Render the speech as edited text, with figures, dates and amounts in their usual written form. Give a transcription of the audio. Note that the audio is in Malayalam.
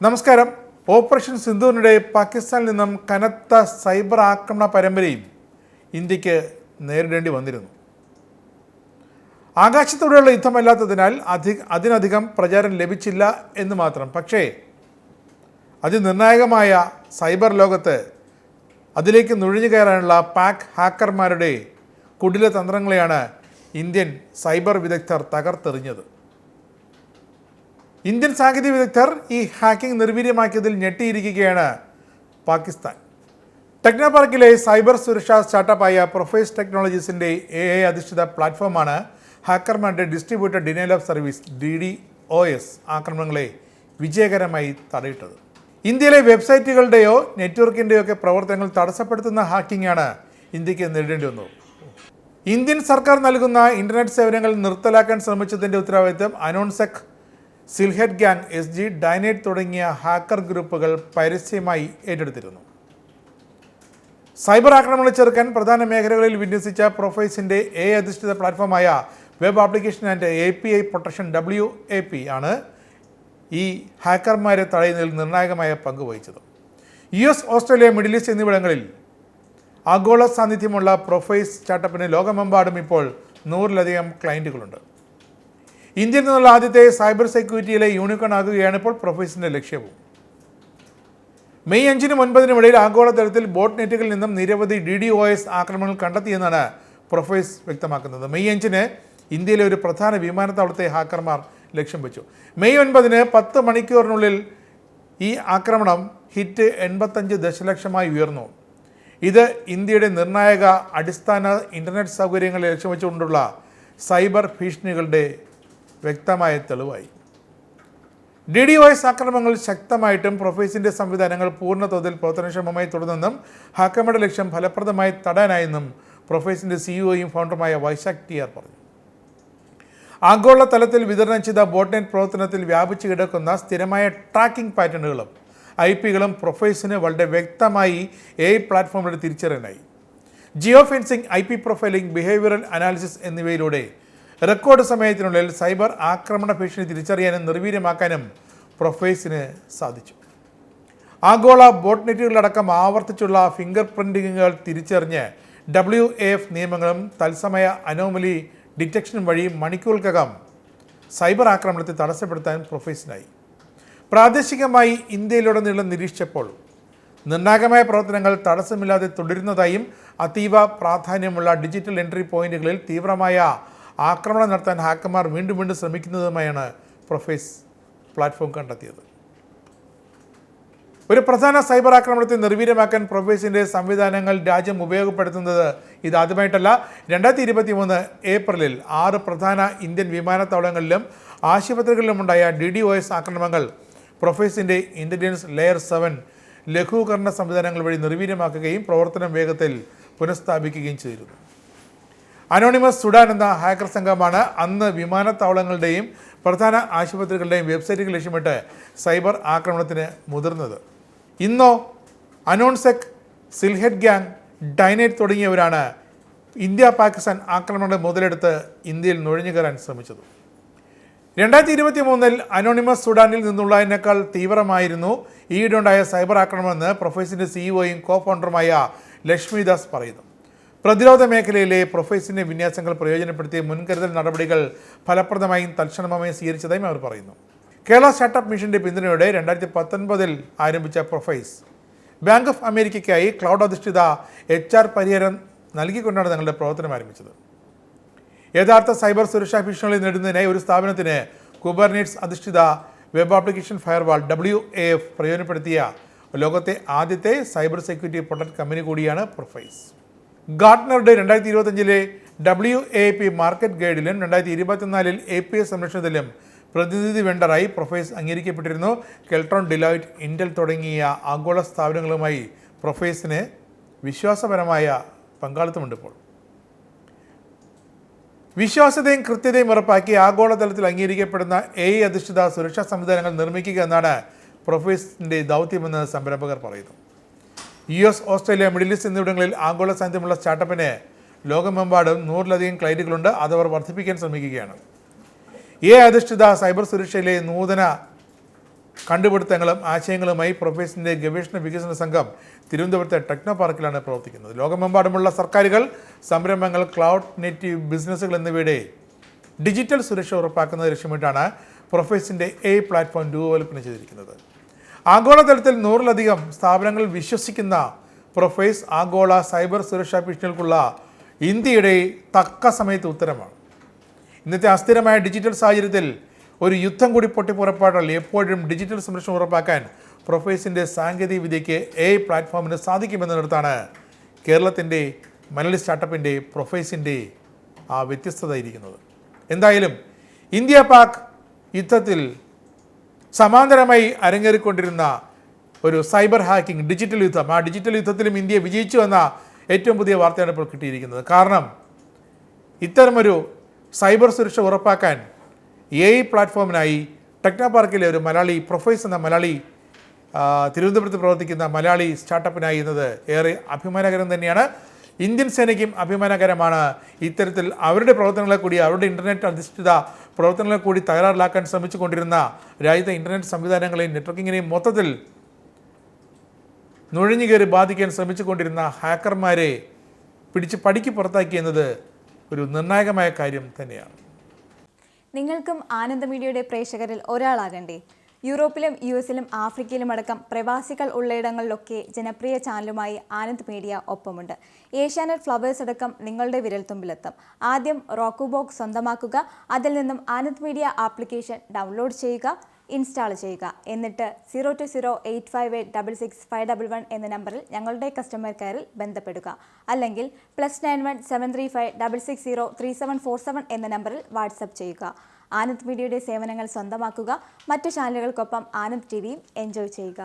നമസ്കാരം. ഓപ്പറേഷൻ സിന്ദൂറിനിടെ പാകിസ്ഥാനിൽ നിന്നും കനത്ത സൈബർ ആക്രമണ പരമ്പരയും ഇന്ത്യക്ക് നേരിടേണ്ടി വന്നിരുന്നു. ആകാശത്തോടെയുള്ള യുദ്ധമല്ലാത്തതിനാൽ അതിനധികം പ്രചാരം ലഭിച്ചില്ല എന്ന് മാത്രം. പക്ഷേ അതിനിർണായകമായ സൈബർ ലോകത്ത് അതിലേക്ക് നുഴഞ്ഞു കയറാനുള്ള പാക് ഹാക്കർമാരുടെ കുടില തന്ത്രങ്ങളെയാണ് ഇന്ത്യൻ സൈബർ വിദഗ്ധർ തകർത്തെറിഞ്ഞത്. ഇന്ത്യൻ സാങ്കേതിക വിദഗ്ധർ ഈ ഹാക്കിംഗ് നിർവീര്യമാക്കിയതിൽ ഞെട്ടിയിരിക്കുകയാണ് പാകിസ്ഥാൻ. ടെക്നോപാർക്കിലെ സൈബർ സുരക്ഷാ സ്റ്റാർട്ടപ്പായ പ്രൊഫൈസ് ടെക്നോളജീസിൻ്റെ AI അധിഷ്ഠിത പ്ലാറ്റ്ഫോമാണ് ഹാക്കർമാരുടെ distributed denial of service DDoS ആക്രമണങ്ങളെ വിജയകരമായി തടയിട്ടത്. ഇന്ത്യയിലെ വെബ്സൈറ്റുകളുടെയോ നെറ്റ്വർക്കിൻ്റെയോ ഒക്കെ പ്രവർത്തനങ്ങൾ തടസ്സപ്പെടുത്തുന്ന ഹാക്കിംഗാണ് ഇന്ത്യക്ക് നേരിടേണ്ടി വന്നത്. ഇന്ത്യൻ സർക്കാർ നൽകുന്ന ഇൻ്റർനെറ്റ് സേവനങ്ങൾ നിർത്തലാക്കാൻ ശ്രമിച്ചതിൻ്റെ ഉത്തരവാദിത്തം അനോൺസെക്, സിൽഹെറ്റ് ഗ്യാങ്, SG, ഡൈനേറ്റ് തുടങ്ങിയ ഹാക്കർ ഗ്രൂപ്പുകൾ പരസ്യമായി ഏറ്റെടുത്തിരുന്നു. സൈബർ ആക്രമണങ്ങൾ ചെറുക്കാൻ പ്രധാന മേഖലകളിൽ വിന്യസിച്ച പ്രൊഫൈസിൻ്റെ AI അധിഷ്ഠിത പ്ലാറ്റ്ഫോമായ web application and API protection WAP ആണ് ഈ ഹാക്കർമാരെ തടയുന്നതിൽ നിർണായകമായ പങ്ക് വഹിച്ചത്. US, ഓസ്ട്രേലിയ, മിഡിൽ ഈസ്റ്റ് എന്നിവിടങ്ങളിൽ ആഗോള സാന്നിധ്യമുള്ള പ്രൊഫൈസ് സ്റ്റാർട്ടപ്പിന് ലോകമെമ്പാടും ഇപ്പോൾ 100-ലധികം ക്ലയൻറ്റുകളുണ്ട്. ഇന്ത്യയിൽ നിന്നുള്ള ആദ്യത്തെ സൈബർ സെക്യൂരിറ്റിയിലെ യൂണിക്കോൺ ആകുകയാണ് ഇപ്പോൾ പ്രൊഫൈസിൻ്റെ ലക്ഷ്യവും. മെയ് 5-നും 9-നും ഇടയിൽ ആഗോളതലത്തിൽ ബോട്ട് നെറ്റുകളിൽ നിന്നും നിരവധി DDoS ആക്രമണങ്ങൾ കണ്ടെത്തിയെന്നാണ് പ്രൊഫൈസ് വ്യക്തമാക്കുന്നത്. മെയ് 5-ന് ഇന്ത്യയിലെ ഒരു പ്രധാന വിമാനത്താവളത്തെ ഹാക്കർമാർ ലക്ഷ്യം വെച്ചു. മെയ് 9-ന് 10 മണിക്കൂറിനുള്ളിൽ ഈ ആക്രമണം ഹിറ്റ് 85 ദശലക്ഷമായി ഉയർന്നു. ഇത് ഇന്ത്യയുടെ നിർണായക അടിസ്ഥാന ഇൻ്റർനെറ്റ് സൗകര്യങ്ങളെ ലക്ഷ്യം വെച്ചുകൊണ്ടുള്ള സൈബർ ഭീഷണികളുടെ വ്യക്തമായ തെളിവായി. DDoS ആക്രമണങ്ങൾ ശക്തമായിട്ടും പ്രൊഫൈസിൻ്റെ സംവിധാനങ്ങൾ പൂർണ്ണതോതിൽ പ്രവർത്തനക്ഷമമായി തുടർന്നെന്നും ഹാക്കർമാരുടെ ലക്ഷ്യം ഫലപ്രദമായി തടയാനായെന്നും പ്രൊഫൈസിൻ്റെ CEOയും ഫൗണ്ടറുമായ വൈശാഖ് TR പറഞ്ഞു. ആഗോള തലത്തിൽ വിതരണം ചെയ്ത ബോട്ട്നെറ്റ് പ്രവർത്തനത്തിൽ വ്യാപിച്ചു കിടക്കുന്ന സ്ഥിരമായ ട്രാക്കിംഗ് പാറ്റേണുകളും IP-കളും പ്രൊഫൈസിന് വളരെ വ്യക്തമായി AI പ്ലാറ്റ്ഫോമുകളുടെ തിരിച്ചറിയാനായി. Geofencing, IP profiling, behavioural analysis എന്നിവയിലൂടെ റെക്കോർഡ് സമയത്തിനുള്ളിൽ സൈബർ ആക്രമണ ഭീഷണി തിരിച്ചറിയാനും നിർവീര്യമാക്കാനും പ്രൊഫൈസിന് സാധിച്ചു. ആഗോള ബോട്ട്നെറ്റുകളിലടക്കം ആവർത്തിച്ചുള്ള ഫിംഗർ പ്രിൻറ്റിങ്ങുകൾ തിരിച്ചറിഞ്ഞ് WAF നിയമങ്ങളും തത്സമയ അനോമലി ഡിറ്റക്ഷനും വഴി മണിക്കൂറുകൾക്കകം സൈബർ ആക്രമണത്തെ തടസ്സപ്പെടുത്താൻ പ്രൊഫൈസിനായി. പ്രാദേശികമായി ഇന്ത്യയിലുടനീളം നിരീക്ഷിച്ചപ്പോൾ നിർണായകമായ പ്രവർത്തനങ്ങൾ തടസ്സമില്ലാതെ തുടരുന്നതായും അതീവ പ്രാധാന്യമുള്ള ഡിജിറ്റൽ എൻട്രി പോയിന്റുകളിൽ തീവ്രമായ ആക്രമണം നടത്താൻ ഹാക്കർമാർ വീണ്ടും ശ്രമിക്കുന്നതുമായാണ് പ്രൊഫൈസ് പ്ലാറ്റ്ഫോം കണ്ടെത്തിയത്. ഒരു പ്രധാന സൈബർ ആക്രമണത്തെ നിർവീര്യമാക്കാൻ പ്രൊഫൈസിൻ്റെ സംവിധാനങ്ങൾ രാജ്യം ഉപയോഗപ്പെടുത്തുന്നത് ഇതാദ്യമായിട്ടല്ല. 2023 ഏപ്രിലിൽ 6 പ്രധാന ഇന്ത്യൻ വിമാനത്താവളങ്ങളിലും ആശുപത്രികളിലുമുണ്ടായ DDoS ആക്രമണങ്ങൾ പ്രൊഫൈസിൻ്റെ ഇൻ്റലിജൻസ് ലെയർ 7 ലഘൂകരണ സംവിധാനങ്ങൾ വഴി നിർവീര്യമാക്കുകയും പ്രവർത്തനം വേഗത്തിൽ പുനഃസ്ഥാപിക്കുകയും ചെയ്തിരുന്നു. അനോണിമസ് സുഡാൻ എന്ന ഹാക്കർ സംഘമാണ് അന്ന് വിമാനത്താവളങ്ങളുടെയും പ്രധാന ആശുപത്രികളുടെയും വെബ്സൈറ്റുകൾ ലക്ഷ്യമിട്ട് സൈബർ ആക്രമണത്തിന് മുതിർന്നത്. ഇന്നോ അനോൺസെക്, സിൽഹെറ്റ് ഗ്യാങ്, ഡൈനേറ്റ് തുടങ്ങിയവരാണ് ഇന്ത്യ പാകിസ്ഥാൻ ആക്രമണങ്ങളുടെ മുതലെടുത്ത് ഇന്ത്യയിൽ നുഴഞ്ഞു കയറാൻ ശ്രമിച്ചത്. 2023 അനോണിമസ് സുഡാനിൽ നിന്നുള്ളതിനേക്കാൾ തീവ്രമായിരുന്നു ഈയിടെയുണ്ടായ സൈബർ ആക്രമണമെന്ന് പ്രൊഫൈസിൻ്റെ CEOയും കോ-ഫൗണ്ടറുമായ ലക്ഷ്മി ദാസ് പറയുന്നു. പ്രതിരോധ മേഖലയിലെ പ്രൊഫൈസിൻ്റെ വിന്യാസങ്ങൾ പ്രയോജനപ്പെടുത്തിയ മുൻകരുതൽ നടപടികൾ ഫലപ്രദമായും തൽക്ഷണമായും സ്വീകരിച്ചതായും അവർ പറയുന്നു. കേരള സ്റ്റാർട്ടപ്പ് മിഷൻ്റെ പിന്തുണയോടെ 2019 ആരംഭിച്ച പ്രൊഫൈസ് ബാങ്ക് ഓഫ് അമേരിക്കയ്ക്കായി ക്ലൗഡ് അധിഷ്ഠിത HR പരിഹാരം നൽകിക്കൊണ്ടാണ് തങ്ങളുടെ പ്രവർത്തനം ആരംഭിച്ചത്. യഥാർത്ഥ സൈബർ സുരക്ഷാ ഭീഷണികളിൽ നേടുന്നതിനായി ഒരു സ്ഥാപനത്തിന് കുബർനെറ്റ്സ് അധിഷ്ഠിത വെബ് ആപ്ലിക്കേഷൻ ഫയർവാൾ WAF പ്രയോജനപ്പെടുത്തിയ ലോകത്തെ ആദ്യത്തെ സൈബർ സെക്യൂരിറ്റി പ്രൊഡക്റ്റ് കമ്പനി കൂടിയാണ് പ്രൊഫൈസ്. ഗാർട്ട്നറുടെ 2025 WAP മാർക്കറ്റ് ഗൈഡിലും 2024 API സംരക്ഷണത്തിലും പ്രതിനിധി വെണ്ടറായി പ്രൊഫൈസ് അംഗീകരിക്കപ്പെട്ടിരുന്നു. കെൽട്രോൺ, ഡിലോയിറ്റ്, ഇന്റൽ തുടങ്ങിയ ആഗോള സ്ഥാപനങ്ങളുമായി പ്രൊഫൈസിന് വിശ്വാസപരമായ പങ്കാളിത്തമുണ്ട്. ഇപ്പോൾ വിശ്വാസ്യതയും കൃത്യതയും ഉറപ്പാക്കി ആഗോളതലത്തിൽ അംഗീകരിക്കപ്പെടുന്ന AI അധിഷ്ഠിത സുരക്ഷാ സംവിധാനങ്ങൾ നിർമ്മിക്കുക എന്നാണ് പ്രൊഫൈസിൻ്റെ ദൗത്യമെന്ന് സംരംഭകർ പറയുന്നു. US, ഓസ്ട്രേലിയ, മിഡിൽ ഈസ്റ്റ് എന്നിവിടങ്ങളിൽ ആഗോള സാന്നിധ്യമുള്ള സ്റ്റാർട്ടപ്പിന് ലോകമെമ്പാടും 100-ലധികം ക്ലയൻറ്റുകളുണ്ട്. അതവർ വർദ്ധിപ്പിക്കാൻ ശ്രമിക്കുകയാണ്. AI അധിഷ്ഠിത സൈബർ സുരക്ഷയിലെ നൂതന കണ്ടുപിടുത്തങ്ങളും ആശയങ്ങളുമായി പ്രൊഫൈസിൻ്റെ ഗവേഷണ വികസന സംഘം തിരുവനന്തപുരത്തെ ടെക്നോ പാർക്കിലാണ് പ്രവർത്തിക്കുന്നത്. ലോകമെമ്പാടുമുള്ള സർക്കാരുകൾ, സംരംഭങ്ങൾ, ക്ലൗഡ് നേറ്റീവ് ബിസിനസ്സുകൾ എന്നിവയുടെ ഡിജിറ്റൽ സുരക്ഷ ഉറപ്പാക്കുന്നത് ലക്ഷ്യമിട്ടാണ് പ്രൊഫൈസിൻ്റെ പ്ലാറ്റ്ഫോം രൂപകൽപ്പന ചെയ്തിരിക്കുന്നത്. ആഗോളതലത്തിൽ 100-ലധികം സ്ഥാപനങ്ങൾ വിശ്വസിക്കുന്ന പ്രൊഫൈസ് ആഗോള സൈബർ സുരക്ഷാ ഭീഷണികൾക്കുള്ള ഇന്ത്യയുടെ തക്ക സമയത്ത് ഉത്തരമാണ്. ഇന്നത്തെ അസ്ഥിരമായ ഡിജിറ്റൽ സാഹചര്യത്തിൽ ഒരു യുദ്ധം കൂടി പൊട്ടിപ്പുറപ്പാടാൽ എപ്പോഴും ഡിജിറ്റൽ സംരക്ഷണം ഉറപ്പാക്കാൻ പ്രൊഫൈസിൻ്റെ സാങ്കേതിക വിദ്യയ്ക്ക് പ്ലാറ്റ്ഫോമിന് സാധിക്കുമെന്നിടത്താണ് കേരളത്തിൻ്റെ മലയാളി സ്റ്റാർട്ടപ്പിൻ്റെ പ്രൊഫൈസിൻ്റെ ആ വ്യത്യസ്തത ഇരിക്കുന്നത്. എന്തായാലും ഇന്ത്യ പാക് യുദ്ധത്തിൽ സമാന്തരമായി അരങ്ങേറിക്കൊണ്ടിരുന്ന ഒരു സൈബർ ഹാക്കിംഗ് ഡിജിറ്റൽ യുദ്ധം, ആ ഡിജിറ്റൽ യുദ്ധത്തിലും ഇന്ത്യ വിജയിച്ചു എന്ന ഏറ്റവും പുതിയ വാർത്തയാണ് ഇപ്പോൾ കിട്ടിയിരിക്കുന്നത്. കാരണം ഇത്തരമൊരു സൈബർ സുരക്ഷ ഉറപ്പാക്കാൻ പ്ലാറ്റ്ഫോമിനായി ടെക്നോ പാർക്കിലെ ഒരു മലയാളി പ്രൊഫൈസ് എന്ന മലയാളി തിരുവനന്തപുരത്ത് പ്രവർത്തിക്കുന്ന മലയാളി സ്റ്റാർട്ടപ്പിനായി എന്നത് ഏറെ അഭിമാനകരം തന്നെയാണ്. ഇന്ത്യൻ സേനയ്ക്കും അഭിമാനകരമാണ്. ഇത്തരത്തിൽ അവരുടെ പ്രവർത്തനങ്ങളെ കൂടി, അവരുടെ ഇൻ്റർനെറ്റ് അധിഷ്ഠിത പ്രവർത്തനങ്ങളെ കൂടി തയ്യാറാക്കാൻ ശ്രമിച്ചു കൊണ്ടിരുന്ന രാജ്യത്തെ ഇൻ്റർനെറ്റ് സംവിധാനങ്ങളെയും നെറ്റ്വർക്കിങ്ങിനെയും മൊത്തത്തിൽ നുഴഞ്ഞു കയറി ബാധിക്കാൻ ശ്രമിച്ചുകൊണ്ടിരുന്ന ഹാക്കർമാരെ പിടിച്ച് പടിക്ക് പുറത്താക്കി എന്നത് ഒരു നിർണായകമായ കാര്യം തന്നെയാണ്. നിങ്ങൾക്കും ആനന്ദ മീഡിയയുടെ പ്രേക്ഷകരിൽ ഒരാളാകണ്ടേ? യൂറോപ്പിലും US-ലും ആഫ്രിക്കയിലും അടക്കം പ്രവാസികൾ ഉള്ളയിടങ്ങളിലൊക്കെ ജനപ്രിയ ചാനലുമായി ആനന്ദ് മീഡിയ ഒപ്പമുണ്ട്. ഏഷ്യാനെറ്റ് ഫ്ലവേഴ്സ് അടക്കം നിങ്ങളുടെ വിരൽത്തുമ്പിലെത്തും. ആദ്യം റോക്കു ബോക്സ് സ്വന്തമാക്കുക. അതിൽ നിന്നും ആനന്ദ് മീഡിയ ആപ്ലിക്കേഷൻ ഡൗൺലോഡ് ചെയ്യുക, ഇൻസ്റ്റാൾ ചെയ്യുക. എന്നിട്ട് 020-858-66511 എന്ന നമ്പറിൽ ഞങ്ങളുടെ കസ്റ്റമർ കെയറിൽ ബന്ധപ്പെടുക. അല്ലെങ്കിൽ +91 735 660 3747 എന്ന നമ്പറിൽ വാട്സപ്പ് ചെയ്യുക. ആനന്ദ് മീഡിയയുടെ സേവനങ്ങൾ സ്വന്തമാക്കുക. മറ്റു ചാനലുകൾക്കൊപ്പം ആനന്ദ് TVയും എൻജോയ് ചെയ്യുക.